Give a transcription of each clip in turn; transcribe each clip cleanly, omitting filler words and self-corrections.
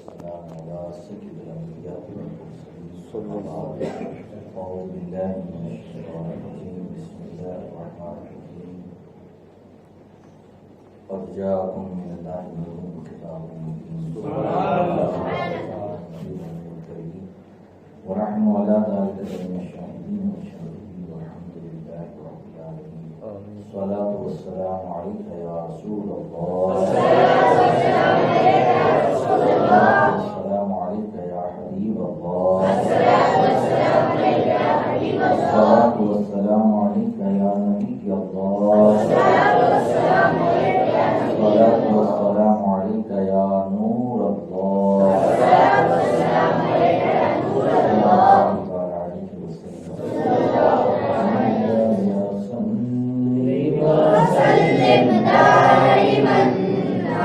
والسلام على سيد الأنبياء والمرسلين صلى الله عليه وسلم. أعوذ بالله من الشيطان الرجيم. بسم الله الرحمن الرحيم. قد جاءكم من الله نور وكتاب مبين ونحن على ذلك من الشاهدين والشاهدين والحمد لله رب العالمين. الصلاة والسلام عليك يا رسول الله. السلام عليك يا حبيب الله. الصلاة والسلام عليك يا نبي الله. الصلاة والسلام عليك يا نور الله. وسلم دائما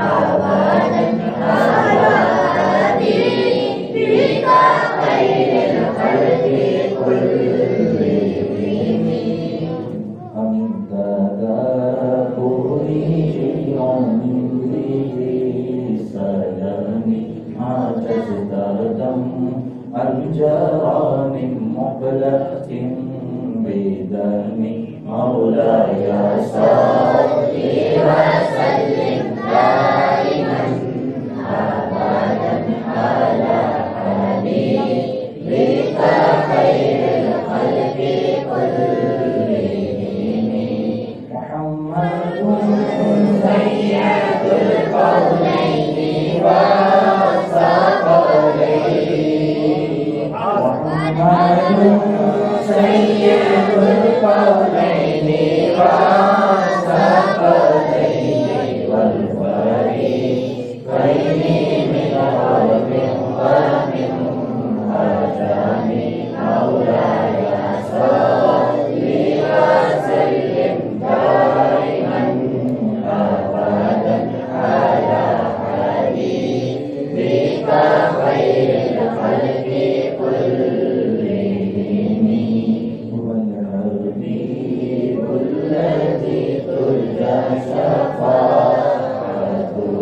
أبدا على حبيبك خير الخلق كلهم. أمن تدبر شيء من سلام ما تزدادم أن جرى من مقلة بدم مولاي صل وسلم دائما أبدا على حبيبك خير الخلق كلهم. محمد سيد القولين والثقلين. محمد سيد القولين والثقلين والفريقين من عرب ومن عجم. مولاي صل وسلم دائما أبدا على حبيبك خير الخلق كلهم. هو الحبيب الذي ترجى شفاعته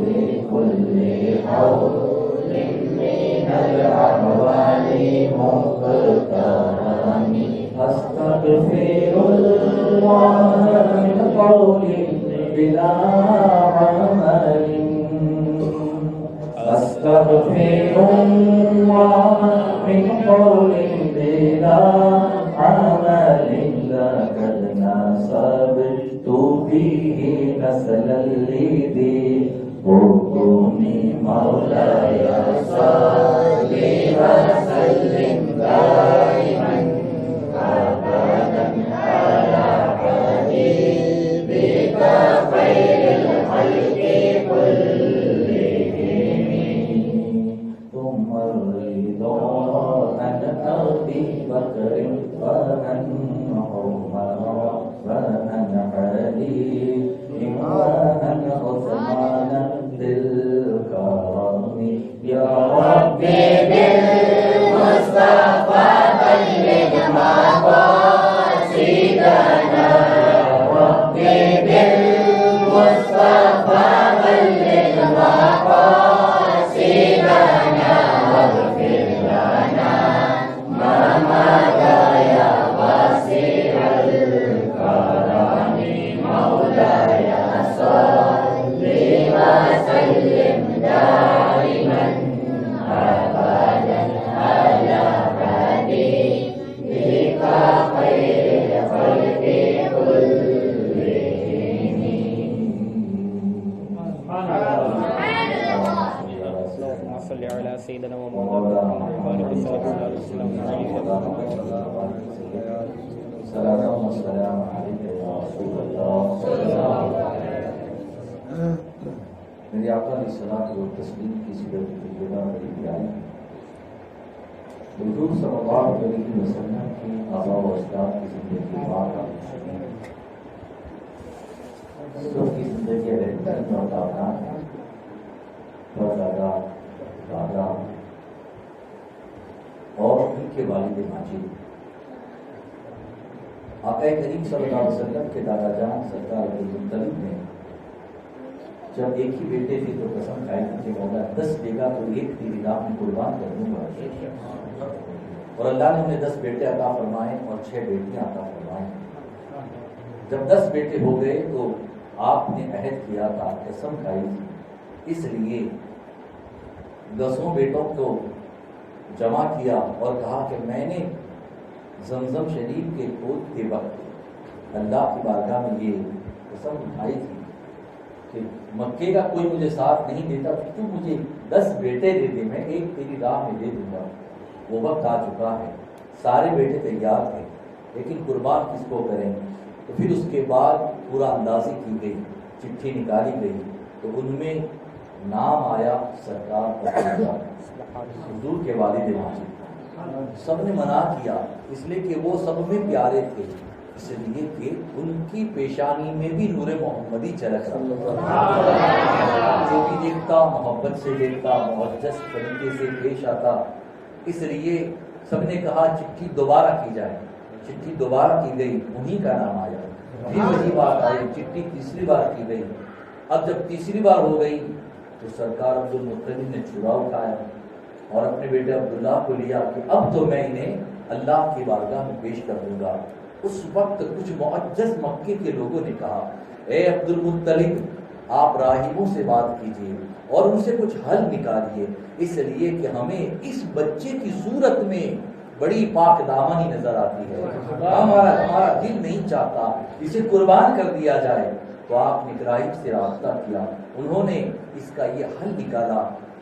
بكل حول من الأحوال مقترن. أستغفر الله من قول بلا عمل. أستغفر الله من قول بلا عمل. لقد نسبت به نسلا لذي حكم. مولاي صل وسلم دائما أبدا على حبيبك خير الخلق كلهم. ثم الرضا عن أبي بكر وعن عمر وعن علي وعن عثمان ذي الكرم. يا ربي بالمصطفى بلغ مقاصدنا. يا ربي بالمصطفى بلغ مقاصدنا. واغفر لنا ما مضى يا واسع الكرم. مولاي صل وسلم دائما أبدا على حبيبك خير الخلق كلهم. اللهم صل على سيدنا ومولانا محمد وعلى وسلم عليه. سلام والسلام عليك يا رسول الله. میرے آقا علیہ الصلوۃ والتسلیم کی سیرت طیبہ بڑی پیاری. حضور صلی اللہ علیہ وسلم کی آباء و اجداد کی زندگی پاک سب کی زندگی رہتی اور دادا دادا دادا اور ان کے والد ماجد. آقا کریم صلی اللہ علیہ وسلم کے دادا جان سرکار عبدالمطلب نے جب ایک ہی بیٹے تھے تو قسم کھائی تھی کہ مولا 10 بیٹا تو ایک تیری راہ میں قربان کر دوں گا، اور اللہ نے انہیں 10 بیٹے عطا فرمائے اور 6 بیٹیاں عطا فرمائیں۔ جب 10 بیٹے ہو گئے تو آپ نے عہد کیا تھا، قسم کھائی تھی، اس لیے 10 بیٹوں کو جمع کیا اور کہا کہ میں نے زمزم شریف کے کھود کے وقت اللہ کی بارگاہ میں یہ قسم اٹھائی تھی کہ مکے کا کوئی مجھے ساتھ نہیں دیتا، تو مجھے 10 بیٹے دے دے، میں ایک تیری راہ میں دے دوں گا۔ وہ وقت آ چکا ہے، سارے بیٹے تیار تھے، لیکن قربان کس کو کریں؟ تو پھر اس کے بعد پورا اندازی کی گئی، چٹھی نکالی گئی، تو ان میں نام آیا سرکار حضور کے والد ماجد۔ سب نے منع کیا، اس لیے کہ وہ سب میں پیارے تھے، اس لیے کہ ان کی پیشانی میں بھی نور محمدی چلک رہا، جو بھی دیکھتا محبت سے دیکھتا، معجز طریقے سے پیش آتا۔ اس لیے سب نے کہا چٹھی دوبارہ کی جائے، چٹھی دوبارہ کی گئی، انہی کا نام آیا، پھر وہی بات آئی، چٹھی تیسری بار کی گئی۔ اب جب تیسری بار ہو گئی تو سرکار عبدالمطلب نے چھڑا اٹھایا اور اپنے بیٹے عبداللہ کو لیا کہ اب تو میں انہیں اللہ کی بارگاہ میں پیش کر دوں گا۔ اس وقت کچھ معجز مکے کے لوگوں نے کہا، اے عبدالمطلب آپ راہبوں سے بات کیجیے اور ان سے کچھ حل نکالیے، اس لیے کہ ہمیں اس بچے کی صورت میں بڑی پاک دامنی نظر آتی ہے، ہمارا دل نہیں چاہتا اسے قربان کر دیا جائے۔ تو آپ نے راہب سے رابطہ کیا، انہوں نے اس کا یہ حل نکالا۔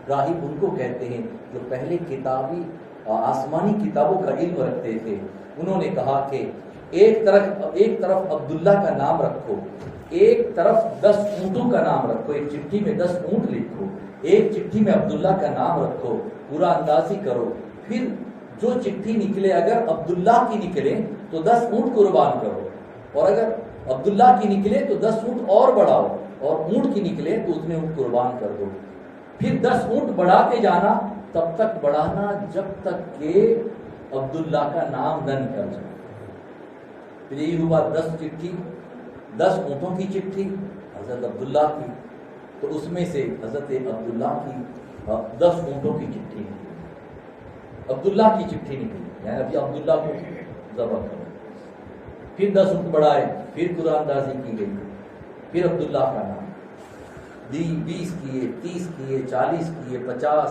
راہب ان کو کہتے ہیں جو پہلے کتابی آسمانی کتابوں کا علم رکھتے تھے۔ انہوں نے کہا کہ ایک طرف عبداللہ کا نام رکھو، ایک طرف 10 اونٹوں کا نام رکھو، ایک چٹھی میں 10 اونٹ لکھو، ایک چٹھی میں عبداللہ کا نام رکھو، پورا اندازی کرو، پھر جو چٹھی نکلے اگر عبداللہ کی نکلے تو 10 اونٹ قربان کرو، اور اگر عبداللہ کی نکلے تو 10 اونٹ اور بڑھاؤ، اور اونٹ کی نکلے تو اتنے اونٹ قربان کر دو۔ پھر 10 اونٹ بڑھاتے جانا، تب تک بڑھانا جب تک کہ عبداللہ کا نام نہ نکل جائے۔ پھر یہی ہوا 10 چٹھی، 10 اونٹوں کی چٹھی حضرت عبداللہ کی، تو اس میں سے حضرت عبداللہ کی 10 اونٹوں کی چٹھی نکلی، عبداللہ کی چٹھی نکلی، یعنی ابھی عبداللہ کو ذبح کرو۔ پھر 10 اونٹ بڑھائے، پھر قرآن دازی کی گئی، پھر عبداللہ کا نام 20 کیے، 30 کیے، 40 کیے، 50،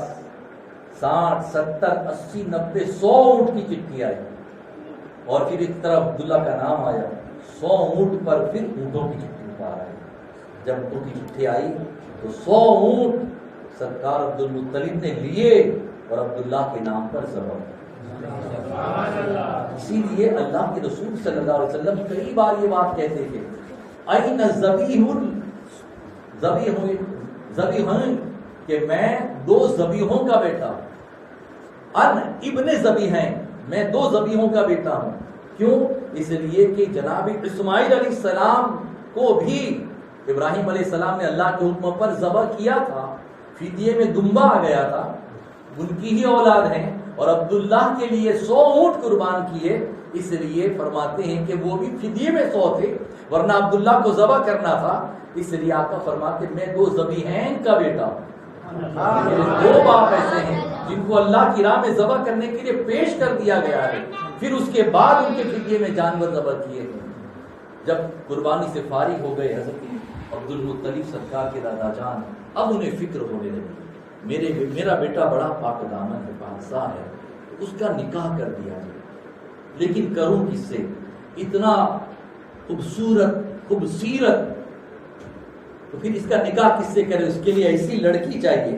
60، 70، 80، 90، 100 اونٹ کی چٹھی آئی، اور پھر ایک طرف عبداللہ کا نام آیا، 100 اونٹ پر پھر اونٹوں کی چٹھی پار آئی۔ جب اونٹوں کی چٹھی آئی تو 100 اونٹ سرکار عبدالمطلب نے لیے اور عبداللہ کے نام پر ذبح۔ اسی لیے اللہ کے رسول صلی اللہ علیہ وسلم کئی بار یہ بات کہتے تھے، اَيْنَ ذبیحٌ، کہ میں 2 ذبیحوں کا بیٹا ہوں، ان ابن ذبیحین، میں 2 ذبیحوں کا بیٹا ہوں۔ کیوں؟ اس لیے کہ جناب اسماعیل علیہ السلام کو بھی ابراہیم علیہ السلام نے اللہ کے حکم پر ذبح کیا تھا، فدیے میں دمبا آ گیا تھا، ان کی ہی اولاد ہیں، اور عبداللہ کے لیے 100 اونٹ قربان کیے، اس لیے فرماتے ہیں کہ وہ بھی فدیے میں 100 تھے، ورنہ عبداللہ کو ذبح کرنا تھا، اس لیے آقا فرماتے میں 2 ذبیحین کا بیٹا ہوں۔ میرے 2 باپ ایسے ہیں جن کو اللہ کی راہ میں ذبح کرنے کے لیے پیش کر دیا گیا ہے، پھر اس کے بعد ان کے فدیے میں جانور ذبح کیے ہیں۔ جب قربانی سے فارغ ہو گئے حضرت عبدالمطلب سرکار کے دادا جان، اب انہیں فکر ہونے لگی، میرا بیٹا بڑا پاک دامن ہے، پاکسا ہے، اس کا نکاح کر دیا جائے، لیکن کروں کس سے؟ اتنا خوبصورت، تو پھر اس کا نکاح کس سے کرے؟ اس کے لیے ایسی لڑکی چاہیے۔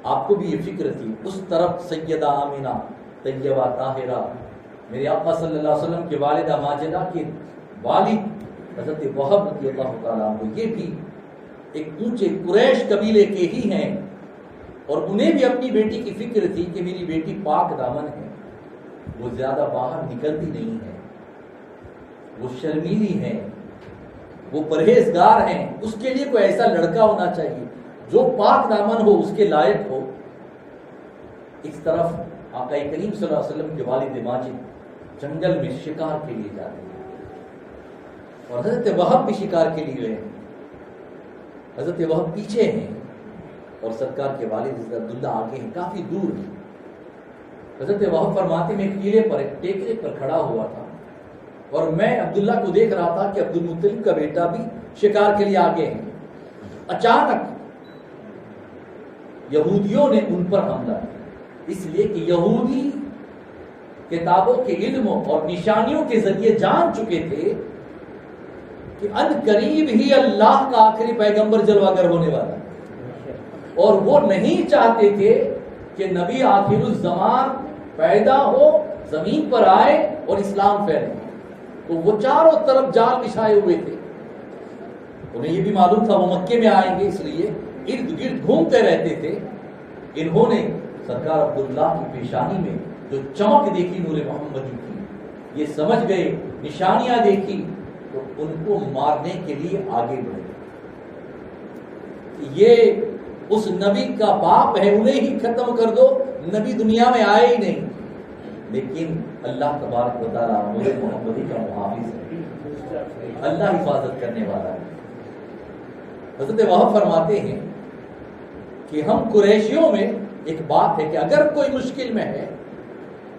آپ کو بھی یہ فکر تھی۔ اس طرف سیدہ آمینہ طیبہ طاہرہ، میرے آقا صلی اللہ علیہ وسلم کے والدہ ماجدہ کے والد حضرت وہب رضی اللہ تعالیٰ عنہ، یہ بھی ایک اونچے قریش قبیلے کے ہی ہیں، اور انہیں بھی اپنی بیٹی کی فکر تھی کہ میری بیٹی پاک دامن ہے، وہ زیادہ باہر نکلتی نہیں ہے، وہ شرمیلی ہے، وہ پرہیزگار ہیں، اس کے لیے کوئی ایسا لڑکا ہونا چاہیے جو پاک دامن ہو، اس کے لائق ہو۔ اس طرف آقا کریم صلی اللہ علیہ وسلم کے والد ماجد جنگل میں شکار کے لیے جاتے ہیں، اور حضرت وہب بھی شکار کے لیے گئے، حضرت وہب پیچھے ہیں اور سرکار کے والد حضرت عبداللہ آگے ہیں، کافی دور ہیں۔ حضرت وہب فرماتے میں ایک ٹیلے پر، ایک ٹیکرے پر کھڑا ہوا تھا اور میں عبداللہ کو دیکھ رہا تھا کہ عبد المطلب کا بیٹا بھی شکار کے لیے آگے ہیں۔ اچانک یہودیوں نے ان پر حملہ کیا، اس لیے کہ یہودی کتابوں کے علم اور نشانیوں کے ذریعے جان چکے تھے کہ ان قریب ہی اللہ کا آخری پیغمبر جلوہ گر ہونے والا ہے، اور وہ نہیں چاہتے تھے کہ نبی آخر الزمان پیدا ہو، زمین پر آئے اور اسلام پھیلے۔ تو وہ چاروں طرف جال بچھائے ہوئے تھے، انہیں یہ بھی معلوم تھا وہ مکے میں آئیں گے، اس لیے ارد گرد گھومتے رہتے تھے۔ انہوں نے سرکار عبداللہ کی پیشانی میں جو چمک دیکھی نور محمدی کی، یہ سمجھ گئے، نشانیاں دیکھی تو ان کو مارنے کے لیے آگے بڑھے۔ یہ اس نبی کا باپ ہے، انہیں ہی ختم کر دو، نبی دنیا میں آئے ہی نہیں۔ لیکن اللہ تبارک و تعالیٰ نور محمدی کا محافظ ہے، اللہ حفاظت کرنے والا ہے۔ حضرت وہب فرماتے ہیں کہ ہم قریشیوں میں ایک بات ہے کہ اگر کوئی مشکل میں ہے،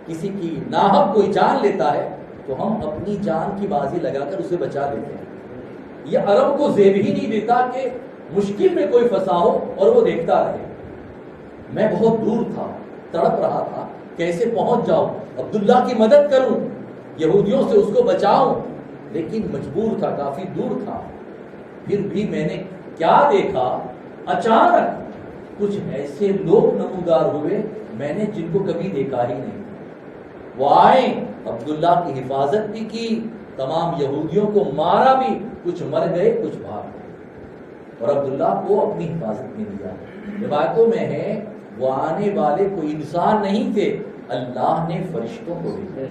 کسی کی ناحق کوئی جان لیتا ہے تو ہم اپنی جان کی بازی لگا کر اسے بچا دیتے ہیں۔ یہ عرب کو زیب ہی نہیں دیتا کہ مشکل میں کوئی پھنسا ہو اور وہ دیکھتا رہے۔ میں بہت دور تھا، تڑپ رہا تھا، کیسے پہنچ جاؤں، عبداللہ کی مدد کروں، یہودیوں سے اس کو بچاؤں، لیکن مجبور تھا، کافی دور تھا۔ پھر بھی میں نے کیا دیکھا، اچانک کچھ ایسے لوگ نمودار ہوئے میں نے جن کو کبھی دیکھا ہی نہیں۔ وہ آئے، عبداللہ کی حفاظت بھی کی، تمام یہودیوں کو مارا بھی، کچھ مر گئے کچھ بھاگ گئے، اور عبداللہ کو اپنی حفاظت میں لیا۔ روایتوں میں ہے وہ آنے والے کوئی انسان نہیں تھے، اللہ نے فرشتوں کو بھیجا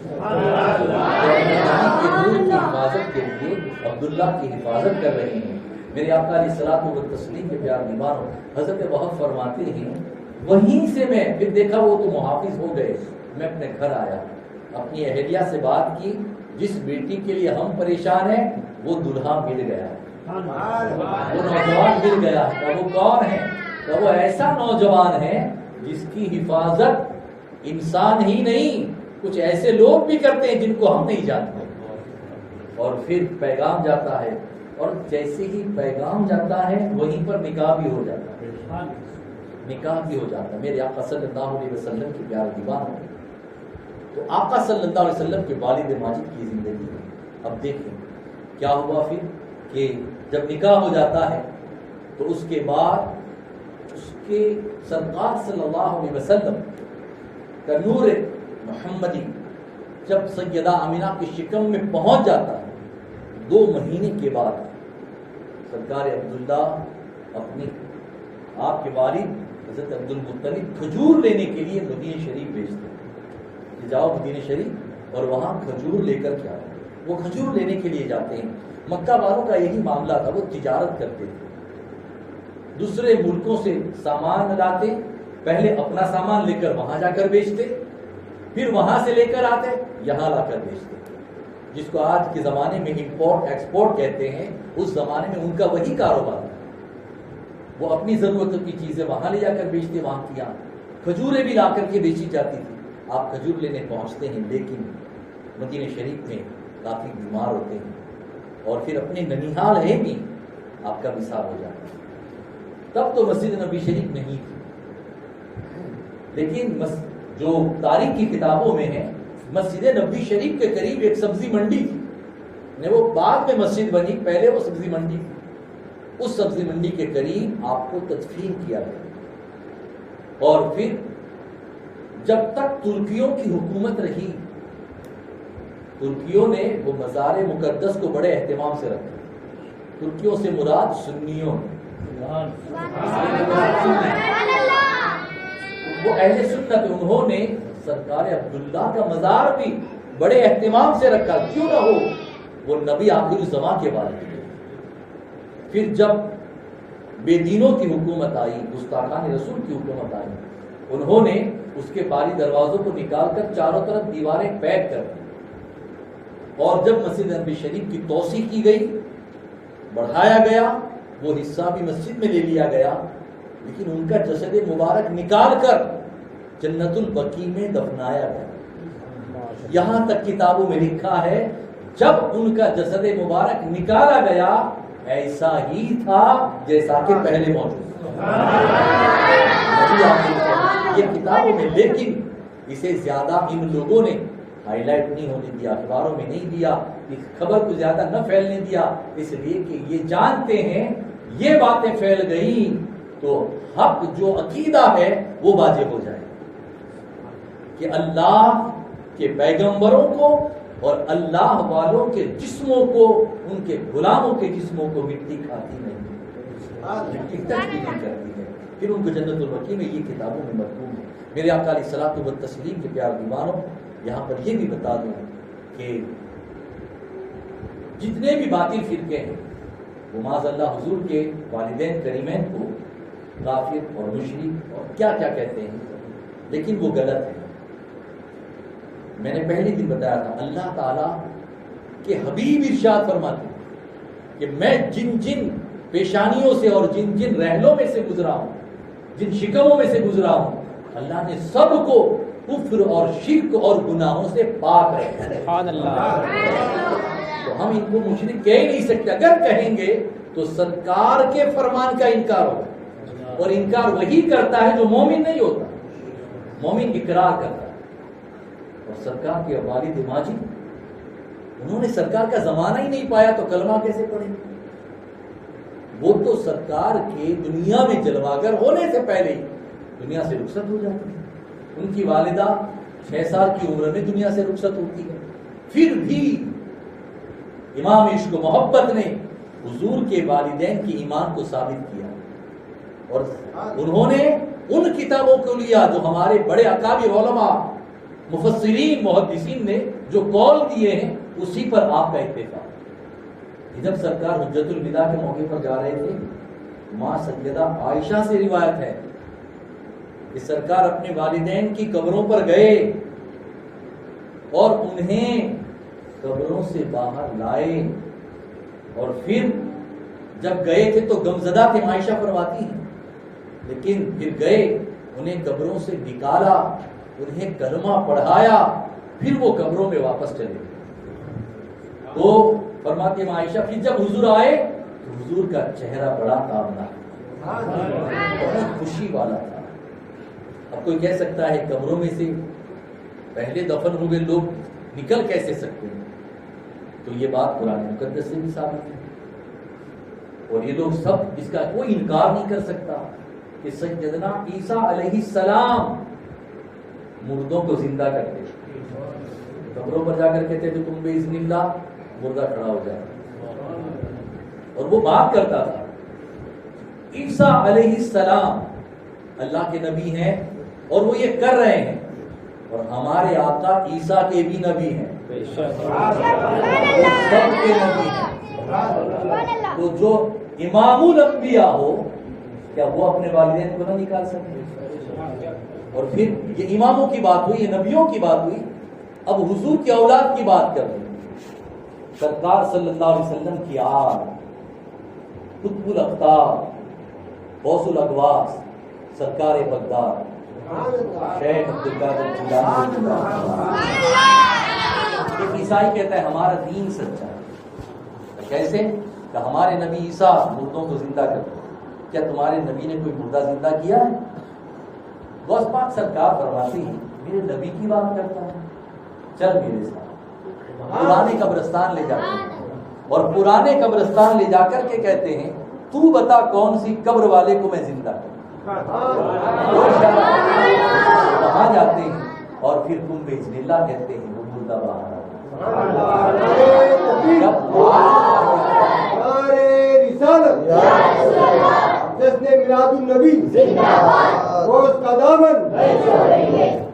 کہ نور کی حفاظت کے لیے عبداللہ کی حفاظت کر رہے ہیں۔ میرے آقا علیہ الصلوۃ والتسلیم کے پیار دیوانوں، حضرت وہب فرماتے ہیں وہیں سے میں پھر دیکھا وہ تو محافظ ہو گئے، میں اپنے گھر آیا، اپنی اہلیہ سے بات کی، جس بیٹی کے لیے ہم پریشان ہیں وہ دلہا مل گیا، وہ نوجوان مل گیا۔ وہ کون ہے؟ وہ ایسا نوجوان ہے جس کی حفاظت انسان ہی نہیں، کچھ ایسے لوگ بھی کرتے ہیں جن کو ہم نہیں جانتے۔ اور پھر پیغام جاتا ہے، اور جیسے ہی پیغام جاتا ہے وہیں پر نکاح بھی ہو جاتا ہے، نکاح بھی ہو جاتا ہے۔ میرے آقا صلی اللہ علیہ وسلم کے پیارے دیوانوں، تو آقا صلی اللہ علیہ وسلم کے والد ماجد کی زندگی ہے۔ اب دیکھیں کیا ہوا پھر کہ جب نکاح ہو جاتا ہے تو اس کے بعد اس کے سرکار صلی اللہ علیہ وسلم کا نور محمدی جب سیدہ آمینہ کی شکم میں پہنچ جاتا ہے، 2 مہینے کے بعد سرکار عبداللہ اپنے آپ کے والد حضرت عبد المطلب کھجور لینے کے لیے مدینہ شریف بھیجتے ہیں کہ جاؤ مدینہ شریف اور وہاں کھجور لے کر کے آؤ۔ وہ کھجور لینے کے لیے جاتے ہیں۔ مکہ والوں کا یہی معاملہ تھا، وہ تجارت کرتے تھے، دوسرے ملکوں سے سامان لاتے، پہلے اپنا سامان لے کر وہاں جا کر بیچتے، پھر وہاں سے لے کر آتے یہاں لا کر بیچتے، جس کو آج کے زمانے میں امپورٹ ایکسپورٹ کہتے ہیں۔ اس زمانے میں ان کا وہی کاروبار تھا، وہ اپنی ضرورتوں کی چیزیں وہاں لے جا کر بیچتے، وہاں کی کھجوریں بھی لا کر کے بیچی جاتی تھی۔ آپ کھجور لینے پہنچتے ہیں، لیکن مدینہ شریف میں کافی بیمار ہوتے ہیں، اور پھر اپنے ننیحال ہے بھی آپ کا وصال ہو جاتا ہے۔ تب تو مسجد نبی شریف نہیں تھی، لیکن جو تاریخ کی کتابوں میں ہے مسجد نبی شریف کے قریب ایک سبزی منڈی تھی، وہ بعد میں مسجد بنی، پہلے وہ سبزی منڈی تھی۔ اس سبزی منڈی کے قریب آپ کو تدفین کیا گیا، اور پھر جب تک ترکیوں کی حکومت رہی، ترکیوں نے وہ مزار مقدس کو بڑے اہتمام سے رکھا۔ ترکیوں سے مراد سنیوں، وہ اہل سنت، انہوں نے سرکار عبداللہ کا مزار بھی بڑے اہتمام سے رکھا، کیوں نہ ہو، وہ نبی آخر الزمان کے والد تھے۔ پھر جب بے دینوں کی حکومت آئی، گستاخان رسول کی حکومت آئی، انہوں نے اس کے باری دروازوں کو نکال کر چاروں طرف دیواریں پیک کر دی، اور جب مسجد نبی شریف کی توسیع کی گئی، بڑھایا گیا، وہ حصہ بھی مسجد میں لے لیا گیا، لیکن ان کا جسد مبارک نکال کر جنت البقیع میں دفنایا گیا۔ یہاں تک کتابوں میں لکھا ہے جب ان کا جسد مبارک نکالا گیا ایسا ہی تھا جیسا کہ پہلے موجود تھا۔ یہ کتابوں میں، لیکن اسے زیادہ ان لوگوں نے ہائی لائٹ نہیں ہونے دیا، اخباروں میں نہیں دیا، اس خبر کو زیادہ نہ پھیلنے دیا، اس لیے کہ یہ جانتے ہیں یہ باتیں پھیل گئی تو حق جو عقیدہ ہے وہ واضح ہو جائے کہ اللہ کے پیغمبروں کو اور اللہ والوں کے جسموں کو، ان کے غلاموں کے جسموں کو مٹی کھاتی نہیں، مٹی ٹچ بھی نہیں کرتی ہے۔ پھر ان کو جنت البقیع میں یہ کتابوں میں مکتوب ہے۔ میرے آقا علیہ الصلوۃ والتسلیم کے پیارے دیوانوں، یہاں پر یہ بھی بتا دوں کہ جتنے بھی باطل فرقے ہیں وہ معاذ اللہ حضور کے والدین کریمین کو کافر اور مشرک اور کیا کیا کہتے ہیں، لیکن وہ غلط ہے۔ میں نے پہلے دن بتایا تھا اللہ تعالیٰ کے حبیب ارشاد فرماتے ہیں کہ میں جن جن پیشانیوں سے اور جن جن رحلوں میں سے گزرا ہوں، جن شکموں میں سے گزرا ہوں، اللہ نے سب کو کفر اور شرک اور گناہوں سے پاک رکھا ہے۔ سبحان اللہ۔ تو ہم ان کو مشرک کہہ ہی نہیں سکتے، اگر کہیں گے تو سرکار کے فرمان کا انکار ہوگا، اور انکار وہی کرتا ہے جو مومن نہیں ہوتا، مومن اقرار کرتا ہے۔ اور سرکار کے والد ماجد، انہوں نے سرکار کا زمانہ ہی نہیں پایا تو کلمہ کیسے پڑھیں گے؟ وہ تو سرکار کے دنیا میں جلواگر ہونے سے پہلے ہی دنیا سے رخصت ہو جاتی ہے۔ ان کی والدہ 6 سال کی عمر میں دنیا سے رخصت ہوتی ہے، پھر بھی امام عشق و محبت نے حضور کے والدین کی ایمان کو ثابت کیا، اور انہوں نے ان کتابوں کو لیا جو ہمارے بڑے اکابر علماء، مفسرین، محدثین نے جو قول دیے ہیں، اسی پر آپ کا اتفاق۔ جب سرکار حجت الوداع کے موقع پر جا رہے تھے، ماں سیدہ عائشہ سے روایت ہے کہ سرکار اپنے والدین کی قبروں پر گئے اور انہیں قبروں سے باہر لائے، اور پھر جب گئے تھے تو غمزدہ تھے، عائشہ فرماتی ہیں، لیکن پھر گئے، انہیں قبروں سے نکالا، انہیں کلمہ پڑھایا، پھر وہ قبروں میں واپس چلے گئے۔ تو فرماتی ہیں عائشہ، پھر جب حضور آئے تو حضور کا چہرہ بڑا کامنا، بہت خوشی والا تھا۔ اب کوئی کہہ سکتا ہے قبروں میں سے پہلے دفن ہوئے لوگ نکل کیسے سکتے ہیں؟ تو یہ بات قرآن مقدس سے بھی ثابت ہے، اور یہ لوگ سب اس کا کوئی انکار نہیں کر سکتا کہ سیدنا عیسیٰ علیہ السلام مردوں کو زندہ کرتے، قبروں پر جا کر کہتے تھے تم باذن اللہ، مردہ کھڑا ہو جائے، اور وہ بات کرتا تھا۔ عیسیٰ علیہ السلام اللہ کے نبی ہیں اور وہ یہ کر رہے ہیں، اور ہمارے آقا عیسیٰ کے بھی نبی ہیں، سب کے نبی ہیں۔ تو جو امام الانبیاء ہو، کیا وہ اپنے والدین کو نہ نکال سکتے؟ اور پھر یہ اماموں کی بات ہوئی، یہ نبیوں کی بات ہوئی، اب حضور کی اولاد کی بات کر رہے ہیں۔ سرکار صلی اللہ علیہ وسلم کی آل، قطب الاقطاب، غوث الاغواث، سرکار بغداد، شیخ عبدالقادر جیلانی۔ ایک عیسائی کہتا ہے ہمارا دین سچا ہے، کیسے کہ ہمارے نبی عیسیٰ مردوں کو زندہ کرتے، کیا تمہارے نبی نے کوئی مردہ زندہ کیا ہے؟ غوث پاک سرکار فرماتی ہیں میرے نبی کی بات کرتا ہے، چل میرے ساتھ۔ پرانے قبرستان لے جاتے ہیں، اور پرانے قبرستان لے جا کر کے کہتے ہیں تو بتا کون سی قبر والے کو میں زندہ کروں۔ وہاں جاتے ہیں اور پھر تم باذن اللہ کہتے ہیں، وہ مردہ باہر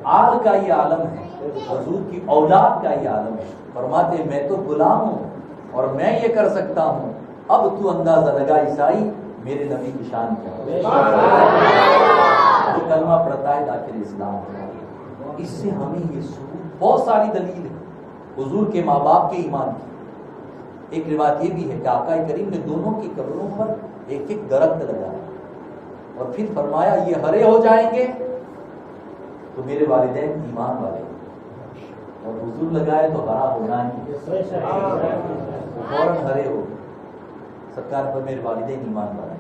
آل کا یہ عالم ہے، حضور کی اولاد کا یہ عالم ہے۔ فرماتے ہیں میں تو غلام ہوں اور میں یہ کر سکتا ہوں، اب تو اندازہ لگا عیسائی میرے نبی کی شان کیا ہے۔ جو کلمہ پڑھتا ہے داخل اسلام ہے۔ اس سے ہمیں یہ ثبوت، بہت ساری دلیل ہے حضور کے ماں باپ کے ایمان کی، ایک روایت یہ بھی ہے کہ آقا کریم نے دونوں کی قبروں پر ایک ایک درخت لگایا اور پھر فرمایا یہ ہرے ہو جائیں گے تو میرے والدین ایمان والے، اور حضور لگائے تو ہرا ہونا ہی، فوراً ہرے ہو سرکار پر میرے والدین ایمان والے،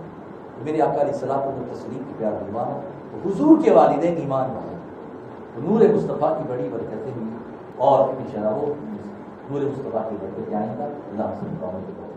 میرے آقا علیہ الصلوۃ والتسلیم کی پیار دیوانوں حضور کے والدین ایمان والے، تو نور مصطفیٰ کی بڑی برکتیں ہوئی اور انشاءاللہ وہ نور مصطفیٰ کی برکتیں آئیں گا۔ اللہ